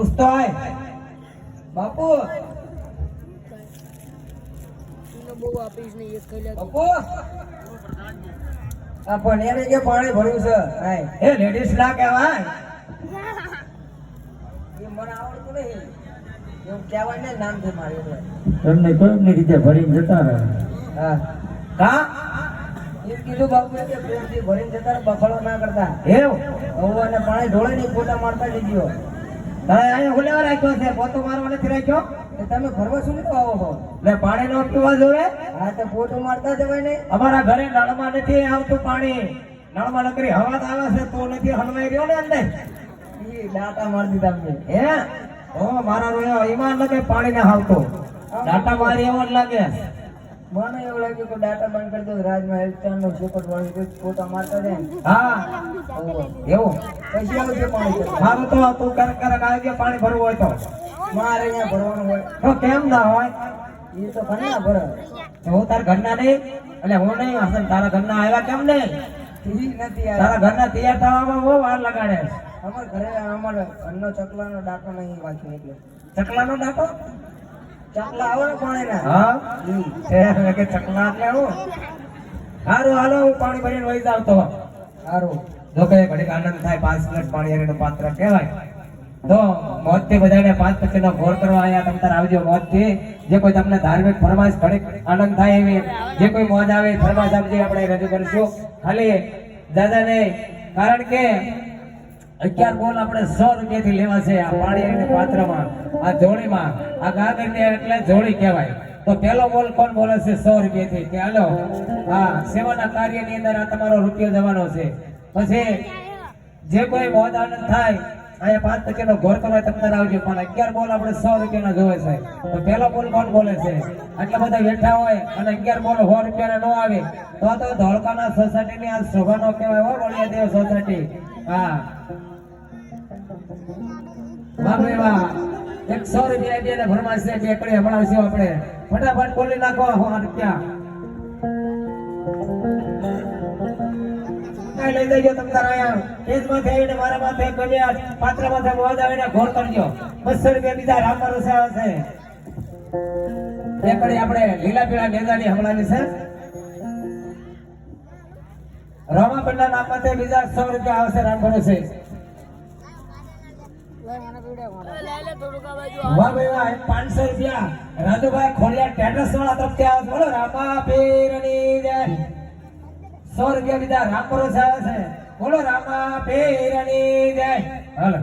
પૂછતો હોય બાપુ બહુ આપીશ ને એક ખાઈ લે બાપુ આ પણ એને કે પાણી ભર્યું છે હાય એ લેડીઝ ના કહેવાય એ મને આવડતું નહીં એવું કહેવાય ને નામ થી માર્યું એમને કોઈની રીતે ભરીને જતા રહે. હા કા એ કીધું બાપુ કે પ્રેમથી ભરીને જતા બફળો ના કરતા એવું અને પાણી ઢોળે નહીં ફોટા મારતા જજો તારે અહીંયા હુલેવા રાખ્યો છે, પોતો મારવા નથી રાખ્યો. તમે ફરવા શું નહીં આવો છો એટલે પાણી નો પીવા જોવે. હા તો ફોટો મારતા જવાય નહીં અમારા ઘરે નળમાં નથી આવતું પાણી. નળમાં નકરી હવા તો આવે છે તો નથી હલવાઈ રહ્યો ને અંદર. એ ડાટા મારી દીધા મેં હે ઓ મારા રોયો ઈમાન લાગે પાણી ને આવતો ડાટા મારી એવો જ લાગે. મને એવું લાગ્યું કે ડાટા બંધ કરી દો રાજમાં હેલ્થસ્ટાઈલ નો સુપર વાળી ફોટા મારતા જાય હા એવું પછી આવશે પાણી મારું તો તું કરક આવી ગયો પાણી ભરવું હોય તો. મારે અહીંયા ભરવાનું હોય તો કેમ ના હોય? એ તો ભલે ના ભરે હું તારા ઘરના નહીં એટલે હું નહીં હસન તારા ઘરના આવ્યા કેમ નહીં? ઈ નથી યાર તારા ઘરના તૈયાર થવામાં બહુ વાર લગાડે. અમાર ઘરે અમારે અન્નો ચકલાનો ડાકો નહીં વાંચ્યો એટલે ચકલાનો ડાકો? ચકલા આવે ને પાણી ના હા એ કે ચકલા એટલે હું સારું હાલો હું પાણી ભરીને વહી જાવ તો સારું જો કે ઘડીક આનંદ થાય 5 મિનિટ પાણી હરીનું પાત્ર કહેવાય તો મોજથી બધાને 5 પછીનો ઘોર કરવા આવ્યા તમ તાર આવજો મોજથી. જે કોઈ તમને ધાર્મિક ફરમાઈશ ઘડીક આનંદ થાય એવી જે કોઈ મોજ આવે ફરમાઈશ આપજે આપણે રજૂ કરીશું. ખાલી દાદા નહીં કારણ કે 11 બોલ આપણે 100 રૂપિયાથી લેવા છે આ પાણી હરીના પાત્રમાં આ જોડીમાં આ ગાગરને એટલે જોડી કહેવાય. તો પહેલો બોલ કોણ બોલે છે 100 રૂપિયાથી કે હાલો હા સેવાના કાર્યની અંદર આ તમારો રૂપિયો જવાનો છે. પછી જે કોઈ મોજ આનંદ થાય અહીંયા 5 ટકાનો ઘોર કરવા તમને આવજો પણ 11 બોલ આપણે 100 રૂપિયાના જોવે છે. તો પહેલો બોલ કોણ બોલે છે? આટલા બધા બેઠા હોય અને 11 બોલ 100 રૂપિયાના ન આવે તો ધોળકાના સોસાયટીની આ શોભાનો કહેવાય હો વળિયા દેવ સોસાયટી. હા બાપરે વાહ 100 રૂપિયા બેને ભરમાશે બે કડી હમણાવશું આપણે ફટાફટ બોલી નાખો 100 રૂપિયા લઈ દેજો તમ તાર અહીંયા સ્ટેજમાંથી આવીને મારા માથે કડિયા પાત્રમાંથી મોજ આવીને ઘોર કરજો. 200 રૂપિયા બીજા રામવારો છે આવશે બે કડી આપણે લીલા પીળા ગેંદાની હમણાંની છે રામાપંડા નામ માથે બીજા 100 રૂપિયા આવશે રામવારો છે. વાહ ભાઈ વાહ 500 રૂપિયા રાજુભાઈ ખોડિયા ટેટસ વાળા તરફથી આવે બોલો રામા પીરની જય. 100 રૂપિયા બીજા રામપુરો આવે છે બોલો રામા પીરની જય. હાલો